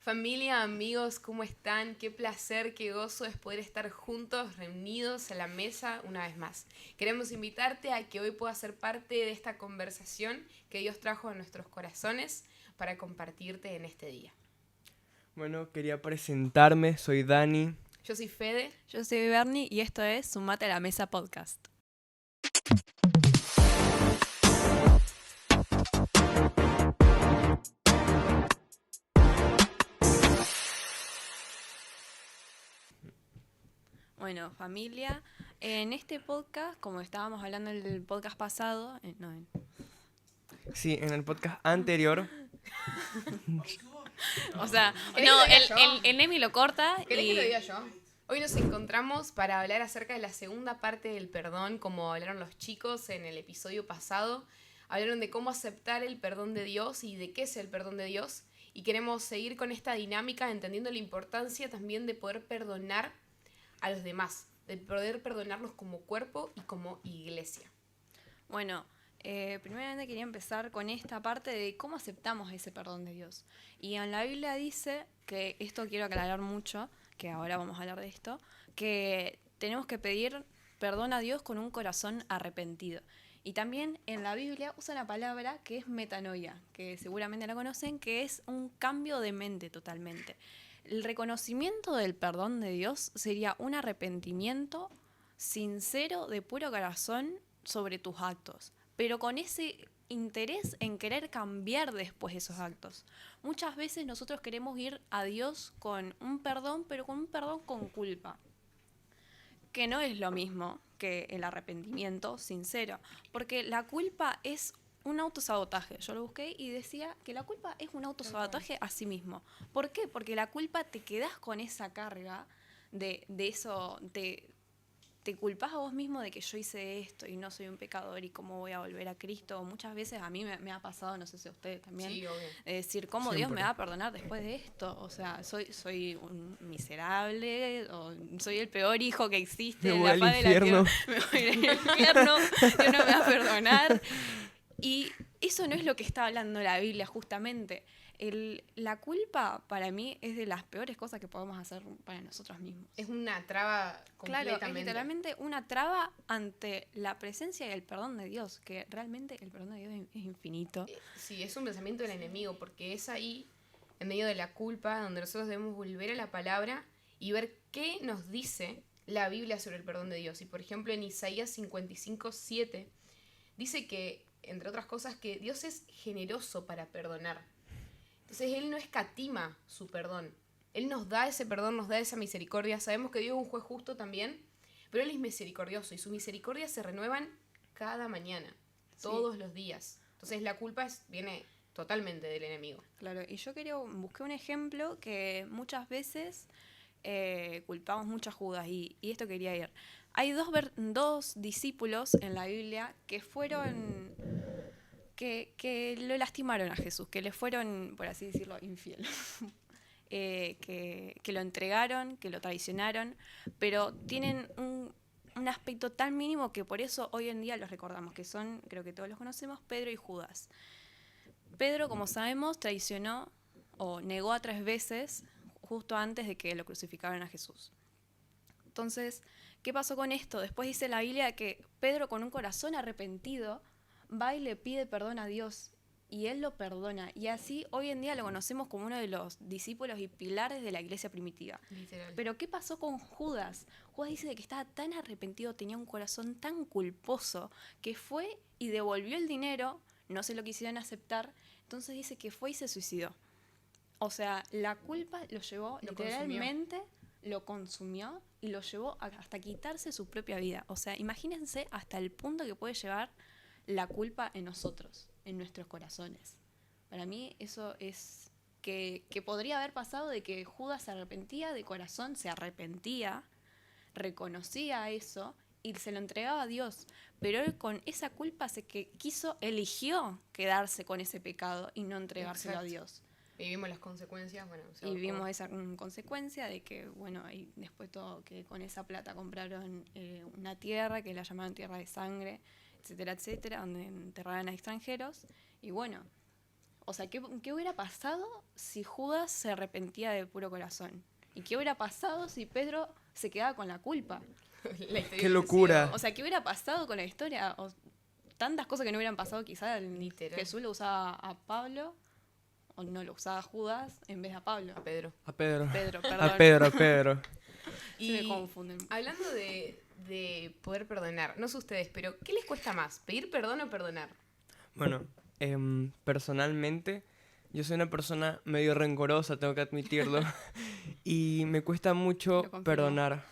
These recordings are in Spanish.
Familia, amigos, ¿cómo están? Qué placer, qué gozo es poder estar juntos, reunidos a la mesa una vez más. Queremos invitarte a que hoy puedas ser parte de esta conversación que Dios trajo a nuestros corazones para compartirte en este día. Bueno, quería presentarme, soy Dani. Yo soy Fede. Yo soy Bernie y esto es Sumate a la Mesa Podcast. Bueno, familia, en este podcast, como estábamos hablando en el podcast pasado, Sí, en el podcast anterior. o sea, ¿Querés no, que lo diga yo? el Nemi lo corta ¿Querés y que lo diga yo? Hoy nos encontramos para hablar acerca de la segunda parte del perdón, como hablaron los chicos en el episodio pasado. Hablaron de cómo aceptar el perdón de Dios y de qué es el perdón de Dios. Y queremos seguir con esta dinámica, entendiendo la importancia también de poder perdonar a los demás, de poder perdonarnos como cuerpo y como iglesia. Bueno, primeramente quería empezar con esta parte de cómo aceptamos ese perdón de Dios. Y en la Biblia dice, que esto quiero aclarar mucho, que ahora vamos a hablar de esto, que tenemos que pedir perdón a Dios con un corazón arrepentido. Y también en la Biblia usa una palabra que es metanoia, que seguramente la conocen, que es un cambio de mente totalmente. El reconocimiento del perdón de Dios sería un arrepentimiento sincero, de puro corazón, sobre tus actos, pero con ese interés en querer cambiar después esos actos. Muchas veces nosotros queremos ir a Dios con un perdón, pero con un perdón con culpa, que no es lo mismo que el arrepentimiento sincero, porque la culpa es un autosabotaje. Yo lo busqué y decía que la culpa es un autosabotaje a sí mismo. ¿Por qué? Porque la culpa te quedás con esa carga de eso, te culpás a vos mismo de que yo hice esto y no soy un pecador y cómo voy a volver a Cristo. Muchas veces a mí me ha pasado, no sé si a ustedes también, Sí, obvio. decir, ¿cómo Siempre. Dios me va a perdonar después de esto? O sea, soy un miserable, o soy el peor hijo que existe, Me voy al la faz de la infierno. tierra. Me voy al infierno, Dios no me va a perdonar. Y eso no es lo que está hablando la Biblia justamente. La culpa para mí es de las peores cosas que podemos hacer para nosotros mismos. Es una traba Claro, completamente. es literalmente una traba ante la presencia y el perdón de Dios, que realmente el perdón de Dios es infinito. Sí, es un pensamiento del enemigo, porque es ahí, en medio de la culpa, donde nosotros debemos volver a la palabra y ver qué nos dice la Biblia sobre el perdón de Dios. Y por ejemplo, en Isaías 55:7 dice que, entre otras cosas, que Dios es generoso para perdonar. Entonces Él no escatima su perdón. Él nos da ese perdón, nos da esa misericordia. Sabemos que Dios es un juez justo también, pero Él es misericordioso y sus misericordias se renuevan cada mañana, todos los días. Entonces la culpa viene totalmente del enemigo. Claro, y yo busqué un ejemplo que muchas veces culpamos mucho a Judas, y esto quería ir. Hay dos discípulos en la Biblia que fueron... Que lo lastimaron a Jesús, que le fueron, por así decirlo, infiel. Que lo entregaron, que lo traicionaron, pero tienen un aspecto tan mínimo que por eso hoy en día los recordamos, que son, creo que todos los conocemos, Pedro y Judas. Pedro, como sabemos, traicionó o negó a 3 veces justo antes de que lo crucificaran a Jesús. Entonces, ¿qué pasó con esto? Después dice la Biblia que Pedro, con un corazón arrepentido, va y le pide perdón a Dios, y Él lo perdona. Y así hoy en día lo conocemos como uno de los discípulos y pilares de la iglesia primitiva. Literal. Pero ¿qué pasó con Judas? Judas dice que estaba tan arrepentido, tenía un corazón tan culposo, que fue y devolvió el dinero, no se lo quisieron aceptar, entonces dice que fue y se suicidó. O sea, la culpa lo llevó literalmente, lo consumió y lo llevó hasta quitarse su propia vida. O sea, imagínense hasta el punto que puede llevar la culpa en nosotros, en nuestros corazones. Para mí eso es que podría haber pasado, de que Judas se arrepentía de corazón, se arrepentía, reconocía eso y se lo entregaba a Dios. Pero él, con esa culpa, eligió quedarse con ese pecado y no entregárselo Exacto. a Dios. Y vimos las consecuencias, bueno. Y vimos esa consecuencia de que, bueno, y después todo, que con esa plata compraron una tierra que la llamaban tierra de sangre, etcétera, etcétera, donde enterraban a extranjeros. Y bueno, O sea, ¿qué hubiera pasado si Judas se arrepentía de puro corazón? ¿Y qué hubiera pasado si Pedro se quedaba con la culpa? La historia Qué hubiese locura. sido- O sea, ¿qué hubiera pasado con la historia? Tantas cosas que no hubieran pasado, quizás Literal. Jesús lo usaba a Pablo, o no, lo usaba a Judas en vez de a Pablo. A Pedro. A Pedro. Pedro, perdón. A Pedro. Se me confunden. Hablando de poder perdonar, no sé ustedes, pero ¿qué les cuesta más? ¿Pedir perdón o perdonar? Bueno, personalmente, yo soy una persona medio rencorosa, tengo que admitirlo. Y me cuesta mucho Lo confirmo. perdonar.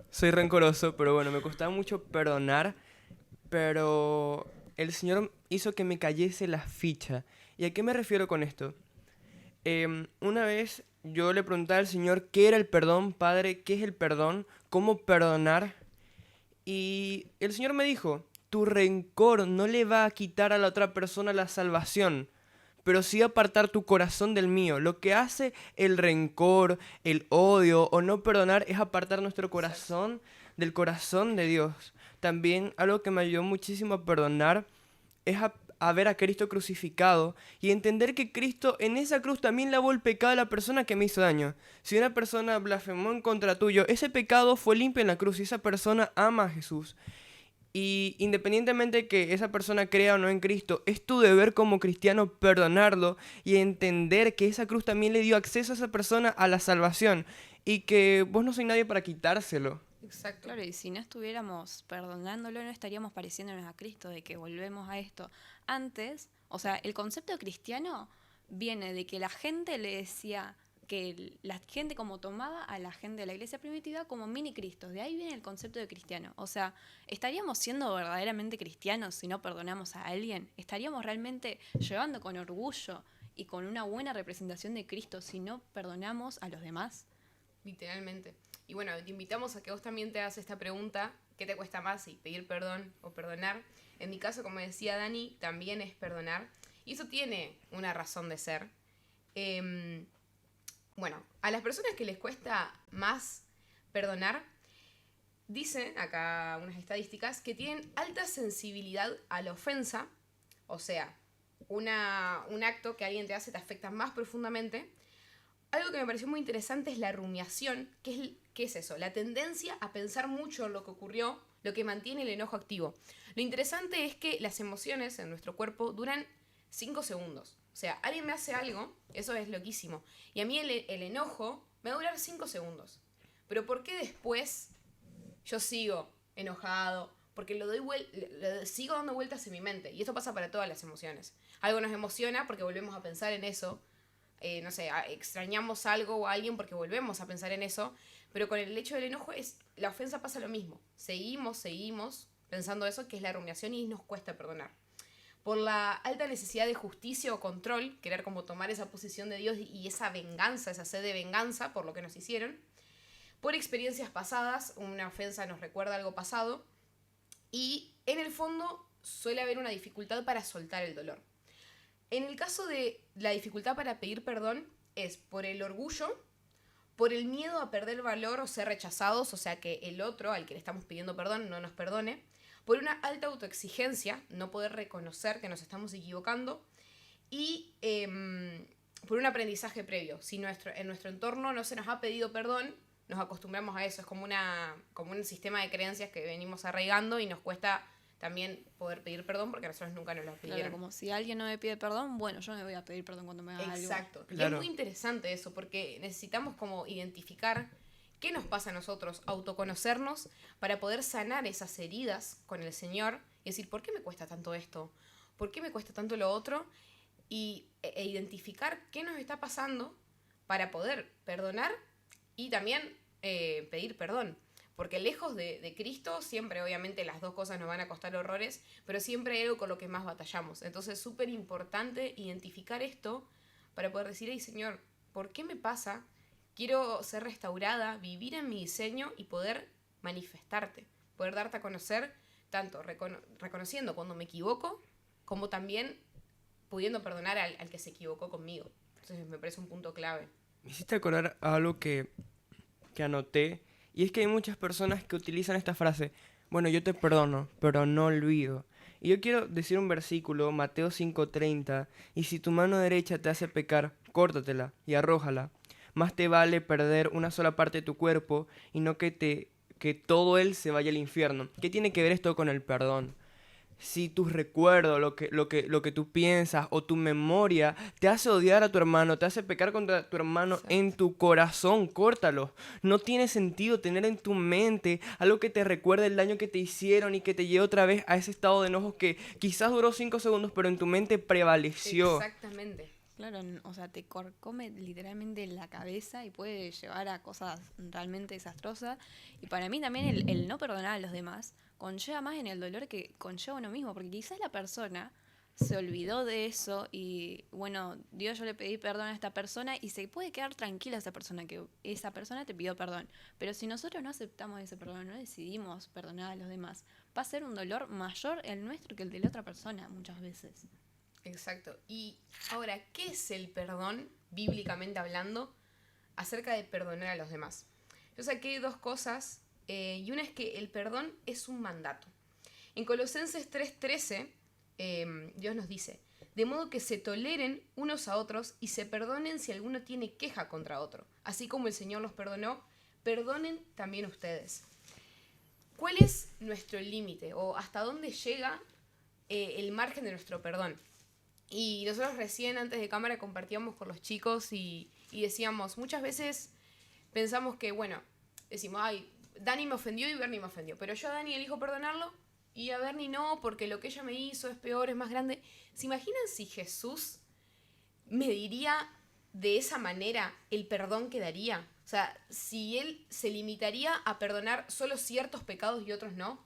Soy rencoroso, pero bueno, me costaba mucho perdonar. Pero el Señor hizo que me cayese la ficha. ¿Y a qué me refiero con esto? Una vez yo le preguntaba al Señor qué era el perdón, Padre, qué es el perdón, cómo perdonar. Y el Señor me dijo, tu rencor no le va a quitar a la otra persona la salvación, pero sí apartar tu corazón del mío. Lo que hace el rencor, el odio o no perdonar es apartar nuestro corazón del corazón de Dios. También algo que me ayudó muchísimo a perdonar es a ver a Cristo crucificado y entender que Cristo en esa cruz también lavó el pecado de la persona que me hizo daño. Si una persona blasfemó en contra tuyo, ese pecado fue limpio en la cruz y esa persona ama a Jesús. Y independientemente de que esa persona crea o no en Cristo, es tu deber como cristiano perdonarlo y entender que esa cruz también le dio acceso a esa persona a la salvación y que vos no sois nadie para quitárselo. Exacto. Claro, y si no estuviéramos perdonándolo, no estaríamos pareciéndonos a Cristo, de que volvemos a esto. Antes, o sea, el concepto cristiano viene de que la gente le decía, que la gente como tomaba a la gente de la iglesia primitiva como mini cristos. De ahí viene el concepto de cristiano. O sea, ¿estaríamos siendo verdaderamente cristianos si no perdonamos a alguien? ¿Estaríamos realmente llevando con orgullo y con una buena representación de Cristo si no perdonamos a los demás? Literalmente. Y bueno, te invitamos a que vos también te hagas esta pregunta, ¿qué te cuesta más? Si pedir perdón o perdonar. En mi caso, como decía Dani, también es perdonar. Y eso tiene una razón de ser. Bueno, a las personas que les cuesta más perdonar, dicen acá unas estadísticas que tienen alta sensibilidad a la ofensa, o sea, un acto que alguien te hace te afecta más profundamente. Algo que me pareció muy interesante es la rumiación. ¿Qué es eso? La tendencia a pensar mucho en lo que ocurrió, lo que mantiene el enojo activo. Lo interesante es que las emociones en nuestro cuerpo duran 5 segundos. O sea, alguien me hace algo, eso es loquísimo. Y a mí el enojo me va a durar 5 segundos. Pero ¿por qué después yo sigo enojado? Porque sigo dando vueltas en mi mente. Y esto pasa para todas las emociones. Algo nos emociona porque volvemos a pensar en eso. No sé, extrañamos algo o a alguien porque volvemos a pensar en eso. Pero con el hecho del enojo, la ofensa pasa lo mismo. Seguimos pensando eso, que es la rumiación, y nos cuesta perdonar. Por la alta necesidad de justicia o control, querer como tomar esa posición de Dios y esa venganza, esa sed de venganza por lo que nos hicieron. Por experiencias pasadas, una ofensa nos recuerda algo pasado. Y en el fondo suele haber una dificultad para soltar el dolor. En el caso de la dificultad para pedir perdón, es por el orgullo, por el miedo a perder valor o ser rechazados, o sea que el otro al que le estamos pidiendo perdón no nos perdone, por una alta autoexigencia, no poder reconocer que nos estamos equivocando, y por un aprendizaje previo. Si en nuestro entorno no se nos ha pedido perdón, nos acostumbramos a eso. Es como un sistema de creencias que venimos arraigando y nos cuesta también poder pedir perdón porque a nosotros nunca nos lo pidieron. Claro, como si alguien no me pide perdón, bueno, yo no me voy a pedir perdón cuando me haga algo. Exacto. Y Claro. es muy interesante eso porque necesitamos como identificar qué nos pasa a nosotros, autoconocernos para poder sanar esas heridas con el Señor y decir, ¿por qué me cuesta tanto esto? ¿Por qué me cuesta tanto lo otro? Y identificar qué nos está pasando para poder perdonar y también pedir perdón. Porque lejos de Cristo, siempre obviamente las dos cosas nos van a costar horrores, pero siempre hay algo con lo que más batallamos. Entonces es súper importante identificar esto para poder decir, hey Señor, ¿por qué me pasa? Quiero ser restaurada, vivir en mi diseño y poder manifestarte, poder darte a conocer, tanto reconociendo cuando me equivoco, como también pudiendo perdonar al que se equivocó conmigo. Entonces me parece un punto clave. Me hiciste acordar a algo que anoté, y es que hay muchas personas que utilizan esta frase, bueno, yo te perdono, pero no olvido. Y yo quiero decir un versículo, Mateo 5:30, y si tu mano derecha te hace pecar, córtatela y arrójala. Más te vale perder una sola parte de tu cuerpo y no que todo él se vaya al infierno. ¿Qué tiene que ver esto con el perdón? Si tus recuerdos, lo que tú piensas o tu memoria te hace odiar a tu hermano, te hace pecar contra tu hermano en tu corazón, córtalo. No tiene sentido tener en tu mente algo que te recuerde el daño que te hicieron y que te lleve otra vez a ese estado de enojo que quizás duró 5 segundos, pero en tu mente prevaleció. Exactamente. Claro, o sea, te corcome literalmente la cabeza y puede llevar a cosas realmente desastrosas. Y para mí también el no perdonar a los demás conlleva más en el dolor que conlleva uno mismo, porque quizás la persona se olvidó de eso y, bueno, Dios, yo le pedí perdón a esta persona y se puede quedar tranquila esa persona, que esa persona te pidió perdón. Pero si nosotros no aceptamos ese perdón, no decidimos perdonar a los demás, va a ser un dolor mayor el nuestro que el de la otra persona muchas veces. Exacto. Y ahora, ¿qué es el perdón, bíblicamente hablando, acerca de perdonar a los demás? Yo saqué 2 cosas, y una es que el perdón es un mandato. En Colosenses 3:13, Dios nos dice, de modo que se toleren unos a otros y se perdonen si alguno tiene queja contra otro. Así como el Señor los perdonó, perdonen también ustedes. ¿Cuál es nuestro límite o hasta dónde llega el margen de nuestro perdón? Y nosotros recién antes de cámara compartíamos con los chicos y decíamos, muchas veces pensamos que, bueno, decimos, ay, Dani me ofendió y Bernie me ofendió, pero yo a Dani elijo perdonarlo y a Bernie no, porque lo que ella me hizo es peor, es más grande. ¿Se imaginan si Jesús me diría de esa manera el perdón que daría? O sea, si él se limitaría a perdonar solo ciertos pecados y otros no.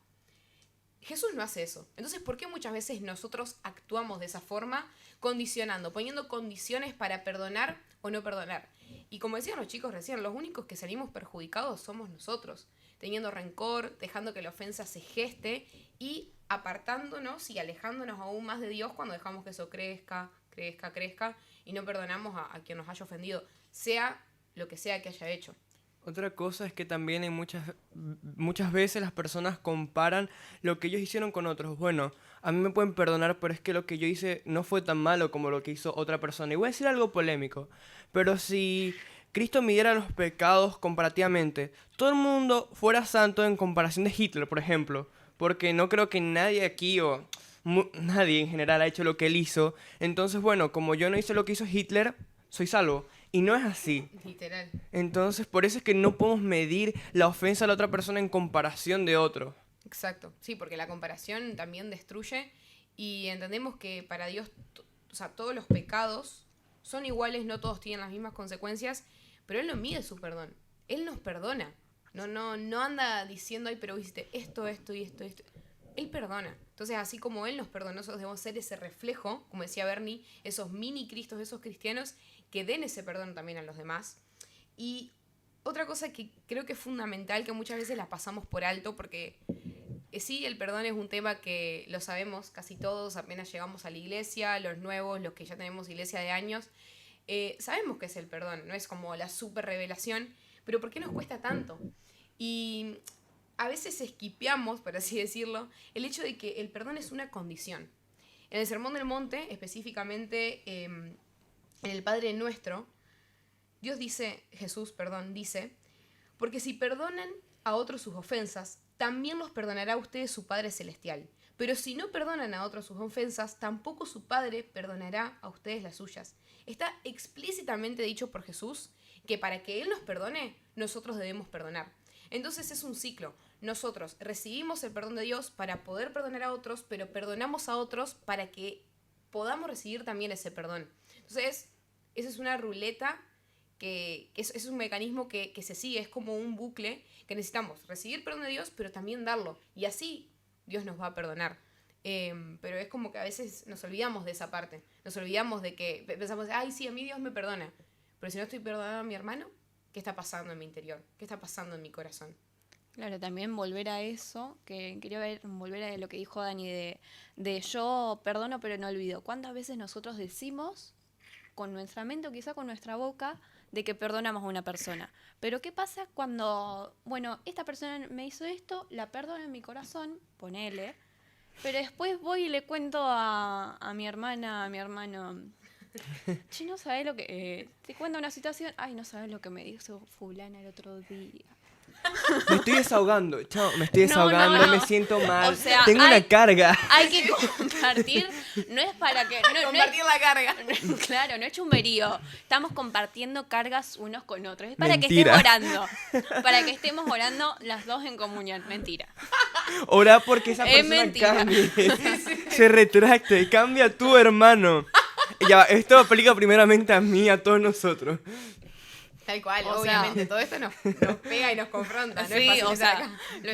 Jesús no hace eso. Entonces, ¿por qué muchas veces nosotros actuamos de esa forma, condicionando, poniendo condiciones para perdonar o no perdonar? Y como decían los chicos recién, los únicos que salimos perjudicados somos nosotros, teniendo rencor, dejando que la ofensa se geste y apartándonos y alejándonos aún más de Dios cuando dejamos que eso crezca y no perdonamos a quien nos haya ofendido, sea lo que sea que haya hecho. Otra cosa es que también hay muchas veces las personas comparan lo que ellos hicieron con otros. Bueno, a mí me pueden perdonar, pero es que lo que yo hice no fue tan malo como lo que hizo otra persona. Y voy a decir algo polémico, pero si Cristo midiera los pecados comparativamente, todo el mundo fuera santo en comparación de Hitler, por ejemplo, porque no creo que nadie aquí o nadie en general ha hecho lo que él hizo. Entonces, bueno, como yo no hice lo que hizo Hitler, soy salvo. Y no es así. Literal. Entonces, por eso es que no podemos medir la ofensa a la otra persona en comparación de otro. Exacto, sí, porque la comparación también destruye y entendemos que para Dios, o sea, todos los pecados son iguales, no todos tienen las mismas consecuencias, pero Él no mide su perdón, Él nos perdona, no anda diciendo, ay, pero hiciste esto y esto. Él perdona. Entonces, así como Él nos perdonó, nosotros debemos ser ese reflejo, como decía Bernie, esos mini cristos, esos cristianos que den ese perdón también a los demás. Y otra cosa que creo que es fundamental, que muchas veces la pasamos por alto, porque sí, el perdón es un tema que lo sabemos casi todos, apenas llegamos a la iglesia, los nuevos, los que ya tenemos iglesia de años, sabemos que es el perdón, no es como la super revelación, pero ¿por qué nos cuesta tanto? Y a veces esquipeamos, por así decirlo, el hecho de que el perdón es una condición. En el Sermón del Monte, específicamente en el Padre Nuestro, Jesús dice, porque si perdonan a otros sus ofensas, también los perdonará a ustedes su Padre Celestial. Pero si no perdonan a otros sus ofensas, tampoco su Padre perdonará a ustedes las suyas. Está explícitamente dicho por Jesús que para que Él nos perdone, nosotros debemos perdonar. Entonces es un ciclo. Nosotros recibimos el perdón de Dios para poder perdonar a otros, pero perdonamos a otros para que podamos recibir también ese perdón. Entonces, esa es una ruleta que es un mecanismo que se sigue, es como un bucle que necesitamos recibir perdón de Dios, pero también darlo. Y así Dios nos va a perdonar. Pero es como que a veces nos olvidamos de esa parte. Nos olvidamos de que pensamos, ay, sí, a mí Dios me perdona. Pero si no estoy perdonando a mi hermano, ¿qué está pasando en mi interior? ¿Qué está pasando en mi corazón? Claro, también volver a eso, que quería volver a lo que dijo Dani, de yo perdono pero no olvido. ¿Cuántas veces nosotros decimos con nuestra mente o quizá con nuestra boca de que perdonamos a una persona? Pero ¿qué pasa cuando, bueno, esta persona me hizo esto, la perdono en mi corazón, ponele, Pero después voy y le cuento a mi hermana, a mi hermano, che, no sabes lo que... te cuento una situación, ay, no sabes lo que me dijo fulana el otro día. Me estoy desahogando, chao, me estoy desahogando, no. me siento mal. O sea, Tengo una carga. Hay que compartir, no es para que... No, Compartir la carga. claro, no es chumberío. Estamos compartiendo cargas unos con otros. Es para Mentira. que estemos orando. Para que estemos orando las dos en comunión. Mentira. Orá porque esa Es persona mentira. cambie. Se retracte, cambia a tu hermano. Ya, va, esto aplica primeramente a mí, a todos nosotros. Tal cual, O obviamente. sea- todo esto nos pega y nos confronta. No es Sí, fácil o estar sea,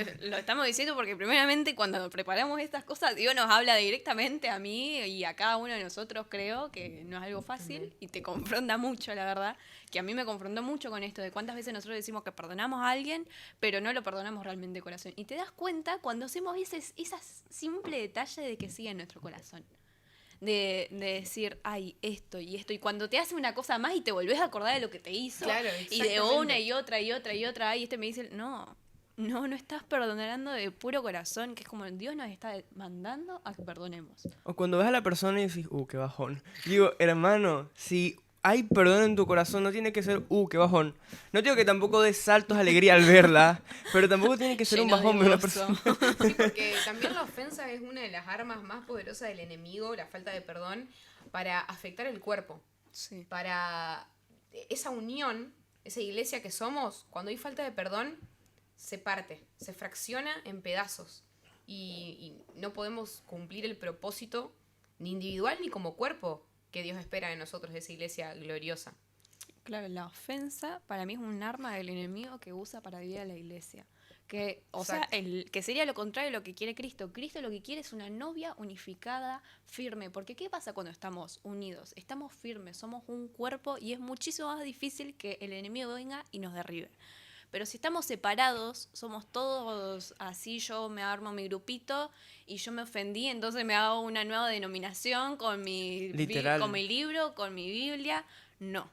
acá. lo estamos diciendo porque primeramente cuando preparamos estas cosas, Dios nos habla directamente a mí y a cada uno de nosotros, creo que no es algo fácil y te confronta mucho, la verdad, que a mí me confrontó mucho con esto de cuántas veces nosotros decimos que perdonamos a alguien, pero no lo perdonamos realmente de corazón. Y te das cuenta cuando hacemos ese simple detalle de que sigue en nuestro corazón. De decir, ay, esto y esto. Y cuando te hace una cosa más y te volvés a acordar de lo que te hizo. Claro, Y de exactamente. una y otra y otra y otra. Y este me dice, no estás perdonando de puro corazón. Que es como Dios nos está mandando a que perdonemos. O cuando ves a la persona y dices, qué bajón. Digo, hermano, si hay perdón en tu corazón, no tiene que ser, qué bajón. No digo que tampoco des saltos de alegría al verla, pero tampoco tiene que ser un Lleno de bajón ver a una gozo. persona. Sí, porque también la ofensa es una de las armas más poderosas del enemigo, la falta de perdón, para afectar el cuerpo. Sí. Para esa unión, esa iglesia que somos, cuando hay falta de perdón, se parte, se fracciona en pedazos. Y no podemos cumplir el propósito, ni individual ni como cuerpo, que Dios espera de nosotros, de esa iglesia gloriosa. Claro, la ofensa para mí es un arma del enemigo que usa para dividir a la iglesia. Que, o sea, Exacto. que sería lo contrario de lo que quiere Cristo. Cristo lo que quiere es una novia unificada, firme. Porque ¿qué pasa cuando estamos unidos? Estamos firmes, somos un cuerpo y es muchísimo más difícil que el enemigo venga y nos derribe. Pero si estamos separados, somos todos así, yo me armo mi grupito y yo me ofendí, entonces me hago una nueva denominación con Literal. con mi libro, con mi Biblia. No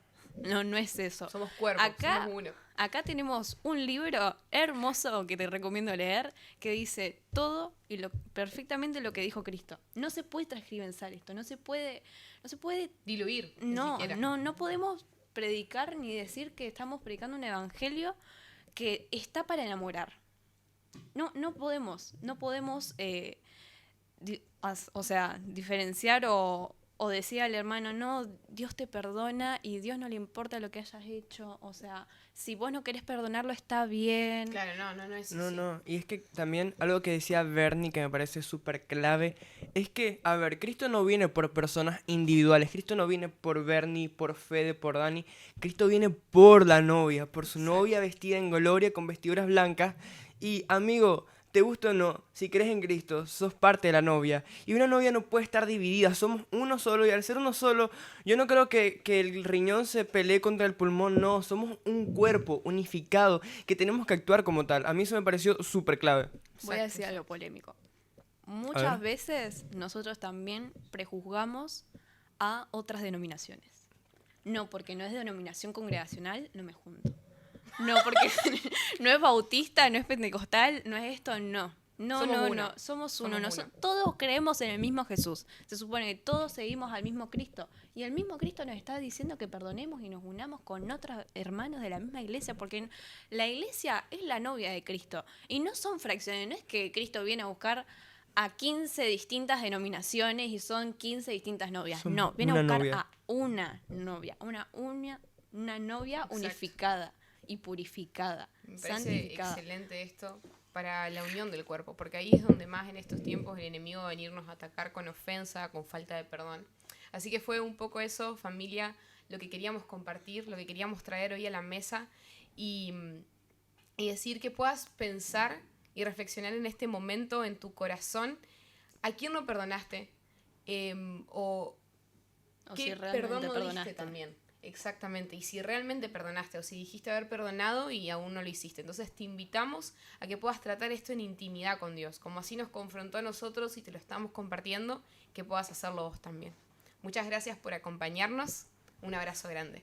es eso. Somos cuerpos, Acá, somos uno. acá tenemos un libro hermoso que te recomiendo leer que dice todo y perfectamente lo que dijo Cristo. No se puede transcribenzar esto, no se puede Diluir, ni no siquiera. podemos predicar ni decir que estamos predicando un evangelio que está para enamorar. No podemos diferenciar o decir al hermano, no, Dios te perdona y Dios no le importa lo que hayas hecho. O sea, si vos no querés perdonarlo está bien. Claro, no es No, así. no, y es que también algo que decía Bernie que me parece súper clave, es que, a ver, Cristo no viene por personas individuales, Cristo no viene por Bernie, por Fede, por Dani, Cristo viene por la novia, por su novia vestida en gloria con vestiduras blancas, y amigo, te gusta o no, si crees en Cristo, sos parte de la novia, y una novia no puede estar dividida, somos uno solo, y al ser uno solo, yo no creo que el riñón se pelee contra el pulmón, no, somos un cuerpo unificado, que tenemos que actuar como tal. A mí eso me pareció súper clave. Voy a Exacto. decir algo polémico. A Muchas ver. veces nosotros también prejuzgamos a otras denominaciones. No, porque no es denominación congregacional, no me junto. No, porque no es bautista, no es pentecostal, no es esto, no. Somos uno. Somos uno. Somos uno. Todos creemos en el mismo Jesús. Se supone que todos seguimos al mismo Cristo. Y el mismo Cristo nos está diciendo que perdonemos y nos unamos con otros hermanos de la misma iglesia, porque la iglesia es la novia de Cristo. Y no son fracciones, no es que Cristo viene a buscar a 15 distintas denominaciones y son 15 distintas novias. Son No, viene a una buscar novia. a una novia, una novia Exacto. unificada y purificada, Me parece santificada. excelente esto para la unión del cuerpo, porque ahí es donde más en estos tiempos el enemigo va a venirnos a atacar con ofensa, con falta de perdón. Así que fue un poco eso, familia, lo que queríamos compartir, lo que queríamos traer hoy a la mesa y decir que puedas pensar y reflexionar en este momento en tu corazón a quién no perdonaste o O ¿qué si realmente perdón no perdonaste. diste también? Exactamente. Y si realmente perdonaste o si dijiste haber perdonado y aún no lo hiciste. Entonces te invitamos a que puedas tratar esto en intimidad con Dios. Como así nos confrontó a nosotros y te lo estamos compartiendo, que puedas hacerlo vos también. Muchas gracias por acompañarnos. Un abrazo grande.